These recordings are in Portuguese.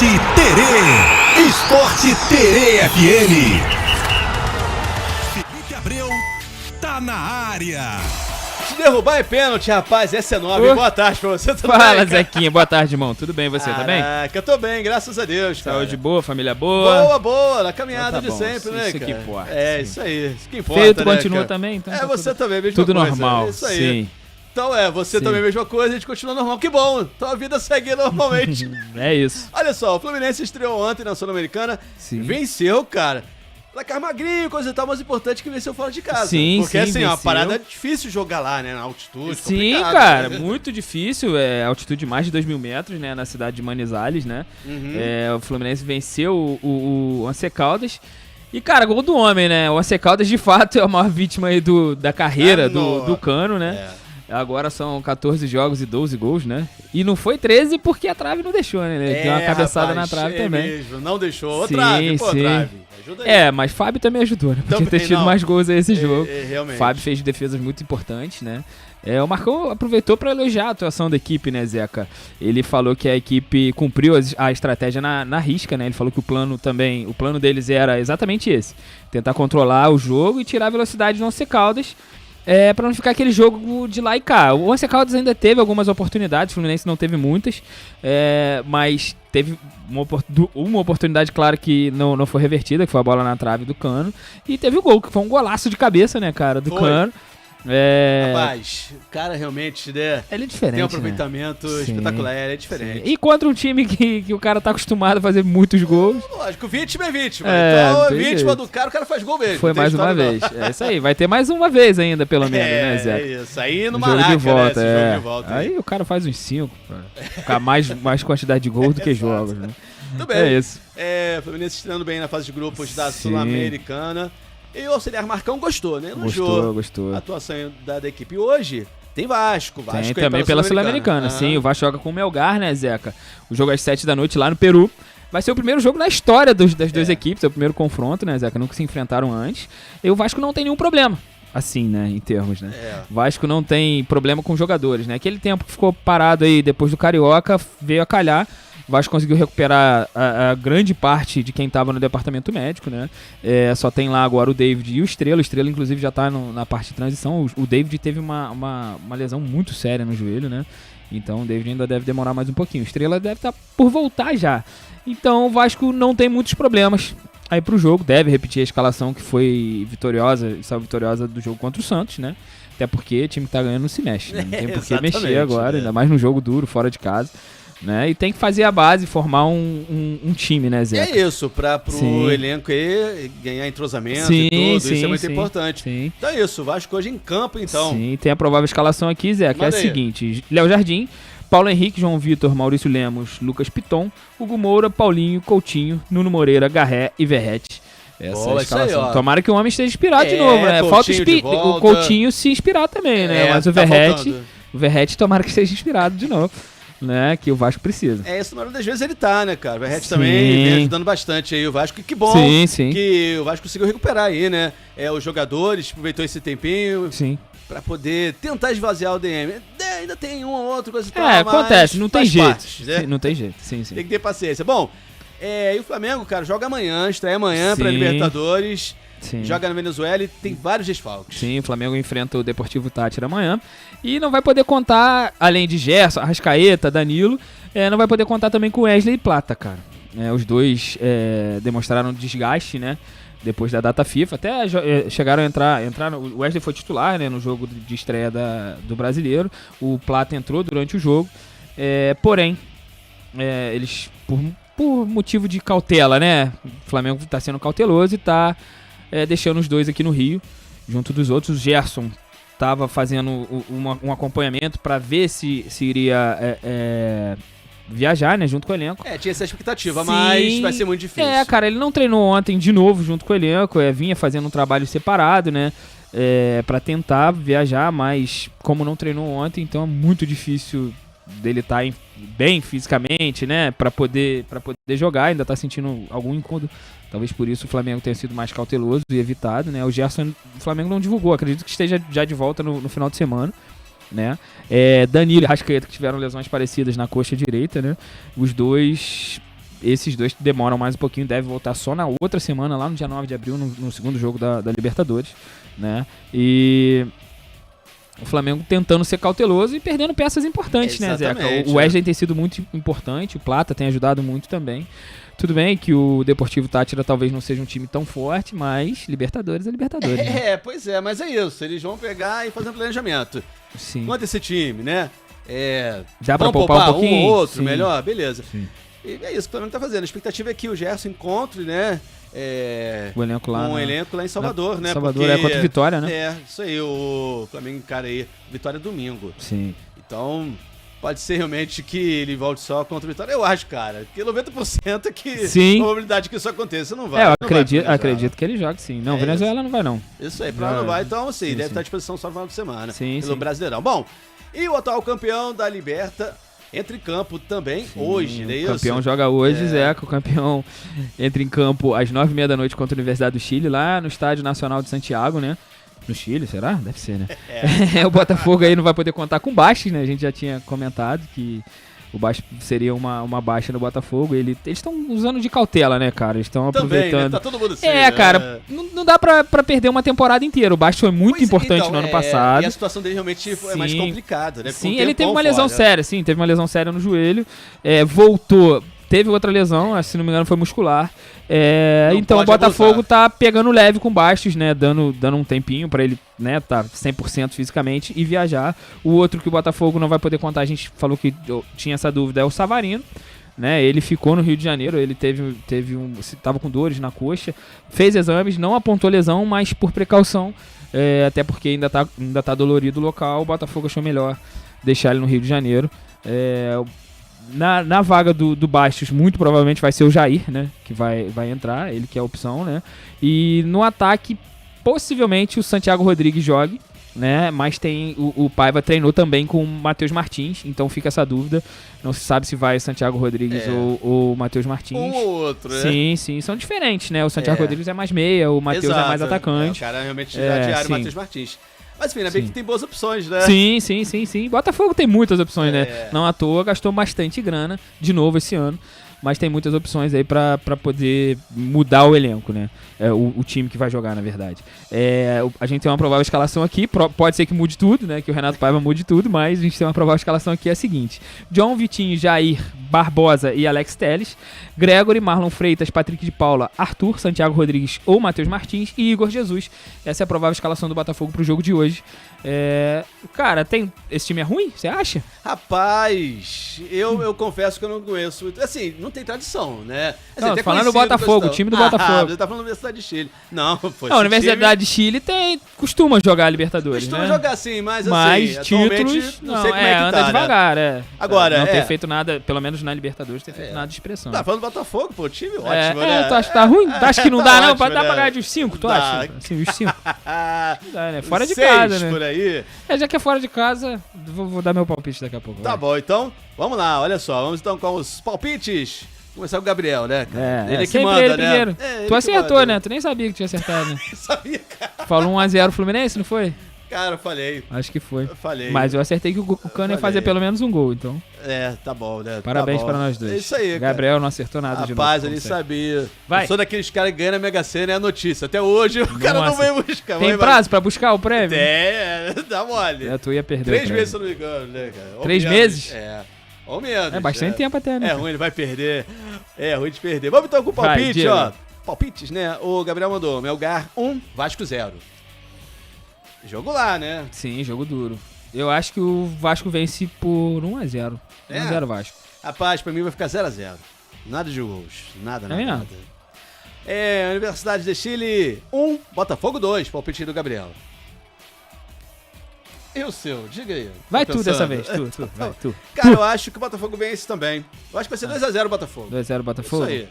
Terê. Esporte Terê FM. Felipe Abreu tá na área. Se derrubar é pênalti, rapaz. Essa é nova. Boa tarde pra você. Fala, Zequinha. Boa tarde, irmão. Tudo bem? Você tá bem? Caraca, eu tô bem, graças a Deus, cara. Saúde boa, família boa? Boa. Na caminhada Então tá de bom, sempre, né, isso cara? que importa. É, sim. Isso aí. Isso que importa, Feio, tu né, continua cara? também? Então tá você também, mesma tudo coisa. normal, Isso aí. sim. Então você Sim. também, mesma coisa, a gente continua normal. Que bom, então a vida segue normalmente. É isso. Olha só, o Fluminense estreou ontem na Sul-Americana, Sim. venceu, cara. Placar magrinho, coisa e tal, mas o importante é que venceu fora de casa. Sim, porque assim, venceu. uma parada difícil jogar lá, né, na altitude. Sim, complicado, cara, né? muito difícil, altitude de mais de 2.000 metros, né, na cidade de Manizales, né, o Fluminense venceu o Once Caldas, e cara, gol do homem, né, o Once Caldas de fato é a maior vítima aí da carreira do Cano, né, agora são 14 jogos e 12 gols, né, e não foi 13 porque a trave não deixou, né, ele deu uma cabeçada na trave também. Mesmo, não deixou, Sim, trave, sim. trave. Ajuda aí. Mas Fábio também ajudou, né? Podia Também ter tido não. mais gols aí esse jogo. Realmente. Fábio fez defesas muito importantes, né? O Marcão aproveitou para elogiar a atuação da equipe, né, Zeca? Ele falou que a equipe cumpriu a estratégia na risca, né? Ele falou que o plano deles era exatamente esse: tentar controlar o jogo e tirar a velocidade do Once Caldas. Pra não ficar aquele jogo de lá e cá. O Once Caldas ainda teve algumas oportunidades, o Fluminense não teve muitas, mas teve uma oportunidade, claro, que não foi revertida, que foi a bola na trave do Cano, e teve o gol, que foi um golaço de cabeça, né, cara, do Cano. Rapaz, o cara realmente, né? Ele é diferente, tem um aproveitamento espetacular, ele é diferente. Sim. E contra um time que o cara tá acostumado a fazer muitos gols. Lógico, vítima é vítima. Então, vítima jeito. do cara, o cara faz gol mesmo. Foi mais uma vez. É isso aí, vai ter mais uma vez ainda, pelo menos, né, Zé? É isso, aí no jogo de Maraca, volta, né? Esse jogo de volta. Aí o cara faz uns 5, pra ficar mais quantidade de gols do que jogos, né? Tudo bem. É isso. O Fluminense estreando bem na fase de grupos da Sul-Americana. E o auxiliar Marcão gostou, né? Gostou. A atuação da equipe. Hoje tem Vasco. Tem também pela Sul-Americana. Sim, o Vasco joga com o Melgar, né, Zeca? O jogo às 7 da noite lá no Peru. Vai ser o primeiro jogo na história das duas equipes, é o primeiro confronto, né, Zeca? Nunca se enfrentaram antes. E o Vasco não tem nenhum problema. Assim, né, em termos, né? O Vasco não tem problema com jogadores, né? Aquele tempo que ficou parado aí depois do Carioca veio a calhar. O Vasco conseguiu recuperar a grande parte de quem estava no departamento médico, né? Só tem lá agora o David e o Estrela. O Estrela, inclusive, já está na parte de transição. O David teve uma lesão muito séria no joelho, né? Então o David ainda deve demorar mais um pouquinho. O Estrela deve estar por voltar já. Então o Vasco não tem muitos problemas aí pro jogo. Deve repetir a escalação que foi vitoriosa, saiu vitoriosa do jogo contra o Santos, né? Até porque o time que tá ganhando não se mexe, né? Não tem por que mexer agora, ainda mais num jogo duro, fora de casa. Né? E tem que fazer a base, formar um time, né, Zé? É isso, pro elenco aí ganhar entrosamento e tudo, isso é muito importante. Sim. Então é isso, o Vasco hoje em campo, então. Sim, tem a provável escalação aqui, Zé, que é a seguinte: Léo Jardim, Paulo Henrique, João Vitor, Maurício Lemos, Lucas Piton, Hugo Moura, Paulinho, Coutinho, Nuno Moreira, Garré e Verrete. Essa é a escalação. Aí, tomara que o homem esteja inspirado de novo, né? Falta o Coutinho se inspirar também, né? Mas o Verrete tomara que esteja inspirado de novo. Né, que o Vasco precisa. Isso, na maioria das vezes ele tá, né, cara? O Verrete também vem ajudando bastante aí o Vasco. Que bom que o Vasco conseguiu recuperar aí, né? Os jogadores, aproveitou esse tempinho pra poder tentar esvaziar o DM. Ainda tem uma ou outra coisa que acontece, não tem jeito. Parte, né? Não tem jeito, sim. Tem que ter paciência. Bom, e o Flamengo, cara, joga amanhã, estreia amanhã pra Libertadores. Joga na Venezuela e tem vários desfalques. Sim, o Flamengo enfrenta o Deportivo Táchira amanhã. E não vai poder contar, além de Gerson, Arrascaeta, Danilo, não vai poder contar também com Wesley e Plata, cara. Os dois demonstraram desgaste, né? Depois da data FIFA. Até chegaram a entrar. O Wesley foi titular, né, no jogo de estreia do Brasileiro. O Plata entrou durante o jogo. Porém, eles, por motivo de cautela, né? O Flamengo está sendo cauteloso e está deixando os dois aqui no Rio, junto dos outros. O Gerson estava fazendo um acompanhamento para ver se iria viajar, né, junto com o elenco. Tinha essa expectativa, mas vai ser muito difícil. Cara, ele não treinou ontem de novo junto com o elenco, vinha fazendo um trabalho separado, né, para tentar viajar, mas como não treinou ontem, então é muito difícil dele estar bem fisicamente, né, para poder jogar, ainda tá sentindo algum incômodo. Talvez por isso o Flamengo tenha sido mais cauteloso e evitado, né? O Gerson, o Flamengo não divulgou, acredito que esteja já de volta no final de semana, né? Danilo e Arrascaeta, que tiveram lesões parecidas na coxa direita, né? Os dois esses dois demoram mais um pouquinho, deve voltar só na outra semana, lá no dia 9 de abril, no segundo jogo da Libertadores, né? E o Flamengo tentando ser cauteloso e perdendo peças importantes, né, Zeca? O Wesley tem sido muito importante, o Plata tem ajudado muito também. Tudo bem que o Deportivo Táchira talvez não seja um time tão forte, mas Libertadores é Libertadores. Né? Pois é, mas é isso. Eles vão pegar e fazer um planejamento. Sim. Quanto esse time, né? Dá pra poupar um pouquinho? Um ou outro, sim. Melhor, beleza. Sim. E é isso que o Flamengo tá fazendo. A expectativa é que o Gerson encontre, né? O elenco lá. Elenco lá em Salvador, né? Salvador é contra o Vitória, né? Isso aí. O Flamengo encara aí Vitória domingo. Sim. Então, pode ser realmente que ele volte só contra o Vitória. Eu acho, cara, que 90% é que sim. a probabilidade que isso aconteça não vai. Eu acredito que ele jogue sim. Não, Venezuela não vai não. Isso aí, pra lá não vai. Então, sim, deve estar à disposição só no final de semana. Sim, pelo Brasileirão. Bom, e o atual campeão da Liberta entra em campo também hoje, né? O campeão joga hoje, Zeca. O campeão entra em campo às 9h30 da noite contra a Universidade do Chile, lá no Estádio Nacional de Santiago, né? No Chile, será? Deve ser, né? O Botafogo aí não vai poder contar com baixas, né? A gente já tinha comentado que o baixo seria uma baixa no Botafogo. Eles estão usando de cautela, né, cara? Eles estão aproveitando. Né? Tá todo mundo assim, cara, não dá pra perder uma temporada inteira. O baixo foi muito importante no ano passado. E a situação dele realmente é mais complicada, né? Sim, ele teve uma lesão séria, teve uma lesão séria no joelho. Voltou. Teve outra lesão, se não me engano foi muscular. Então o Botafogo tá pegando leve com Bastos, né? Dando um tempinho pra ele, né? Tá 100% fisicamente e viajar. O outro que o Botafogo não vai poder contar, a gente falou que tinha essa dúvida, é o Savarino. Né, ele ficou no Rio de Janeiro, ele tava com dores na coxa, fez exames, não apontou lesão, mas por precaução, até porque ainda tá dolorido o local, o Botafogo achou melhor deixar ele no Rio de Janeiro. Na vaga do Bastos, muito provavelmente vai ser o Jair, né? Que vai entrar, ele que é a opção, né? E no ataque, possivelmente o Santiago Rodrigues jogue, né? Mas o Paiva treinou também com o Matheus Martins, então fica essa dúvida. Não se sabe se vai Santiago Rodrigues ou Matheus Martins. Um ou outro, né? Sim, são diferentes, né? O Santiago Rodrigues é mais meia, o Matheus é mais atacante. O cara realmente já diário, o Matheus Martins. Mas enfim, ainda bem que tem boas opções, né? Sim. Botafogo tem muitas opções, né? Não à toa, gastou bastante grana de novo esse ano. Mas tem muitas opções aí pra poder mudar o elenco, né? O time que vai jogar, na verdade. A gente tem uma provável escalação aqui, pode ser que mude tudo, né? Que o Renato Paiva mude tudo, mas a gente tem uma provável escalação aqui, é a seguinte: John, Vitinho, Jair, Barbosa e Alex Telles, Gregory, Marlon Freitas, Patrick de Paula, Arthur, Santiago Rodrigues ou Matheus Martins e Igor Jesus. Essa é a provável escalação do Botafogo pro jogo de hoje. Cara, esse time é ruim? Você acha? Rapaz, eu confesso que eu não conheço muito. Assim, não tem tradição, né? Assim, não, tô falando do Botafogo, o time do Botafogo. Você tá falando da Universidade de Chile. Não, pô. A Universidade de Chile costuma jogar a Libertadores, costuma jogar sim, mas títulos, não sei como é que anda tá, devagar, Agora, não tem feito nada, pelo menos na Libertadores, tem feito nada de expressão. Tá falando do Botafogo, pô, time ótimo, né? Tu acha que tá ruim? Tu acha que não dá, não? Ótimo, Dá pra ganhar de uns 5, tu acha? Assim, os 5. Dá, né? Fora de casa, né? Por aí. Já que é fora de casa, vou dar meu palpite daqui a pouco. Tá bom, então, vamos lá, olha só, vamos então com os palpites. Começar com o Gabriel, né? Ele que manda, ele primeiro. Tu acertou, né? Tu nem sabia que tinha acertado, né? Sabia, cara. Falou 1x0 Fluminense, não foi? Cara, eu falei. Acho que foi. Eu falei. Mas eu acertei que o Cano ia fazer pelo menos um gol, então. Tá bom, né? Parabéns para nós dois. É isso aí, cara. Gabriel não acertou nada de novo. Rapaz, ele sabia. Vai. Eu sou daqueles caras que ganham na Mega Sena, é a notícia. Até hoje o cara não veio buscar. Tem prazo pra buscar o prêmio? Dá mole. Tu ia perder 3 meses, se eu não me engano, né, cara? 3 meses? Ou menos. É bastante tempo até, né? É ruim, ele vai perder. É ruim de perder. Vamos então com o palpite, ó. Palpites, né? O Gabriel mandou. Melgar 1, Vasco 0. Jogo lá, né? Sim, jogo duro. Eu acho que o Vasco vence por 1x0. 1x0 Vasco. Rapaz, pra mim vai ficar 0x0. Nada de gols. Nada. Universidade de Chile 1, Botafogo 2. Palpite do Gabriel. E o seu? Diga aí. Vai tu dessa vez. Vai tu. Cara, eu acho que o Botafogo vence também. Eu acho que vai ser 2x0 Botafogo. 2x0 Botafogo? Isso aí.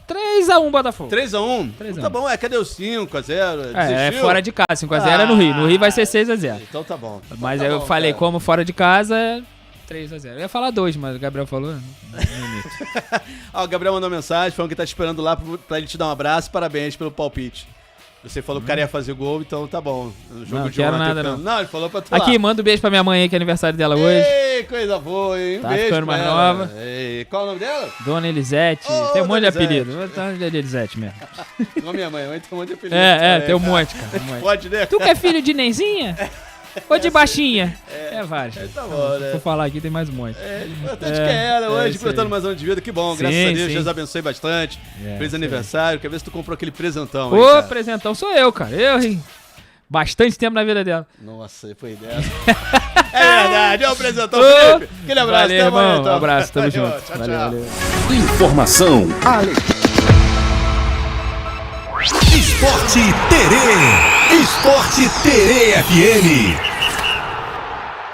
3x1 Botafogo. 3x1? Tá bom, cadê o 5x0? É fora de casa, 5x0 é no Rio. No Rio vai ser 6x0. Então tá bom. Mas eu falei, como fora de casa, 3x0. Eu ia falar 2, mas o Gabriel falou. O Gabriel mandou mensagem falando que tá esperando lá pra ele te dar um abraço. Parabéns pelo palpite. Você falou que o cara ia fazer gol, então tá bom. O jogo não quero nada, não. Não, ele falou pra tu aqui, manda um beijo pra minha mãe aí, que é aniversário dela hoje. Ei, coisa boa, hein? Tá ficando mais nova. Ei, qual é o nome dela? Dona Elisete. Tem um monte de apelido. Tá de Elisete mesmo. Igual minha mãe tem um monte de apelido. Tem um monte, cara. Um monte. Pode, né? Tu que é filho de Nenzinha? Ou de Baixinha? Vários. Tá bom, né? Vou falar aqui, tem mais um monte. Importante que era hoje, plantando mais um ano de vida. Que bom, graças a Deus, Deus abençoe bastante. Feliz aniversário. Quer ver se tu comprou aquele presentão aí, cara. Presentão sou eu, cara. Eu, hein? Bastante tempo na vida dela. Nossa, foi dessa. É verdade, é o presentão, Felipe. Aquele abraço, valeu, até amanhã, então. Um abraço, tamo junto. Tchau, valeu. Informação, Esporte Terê FM.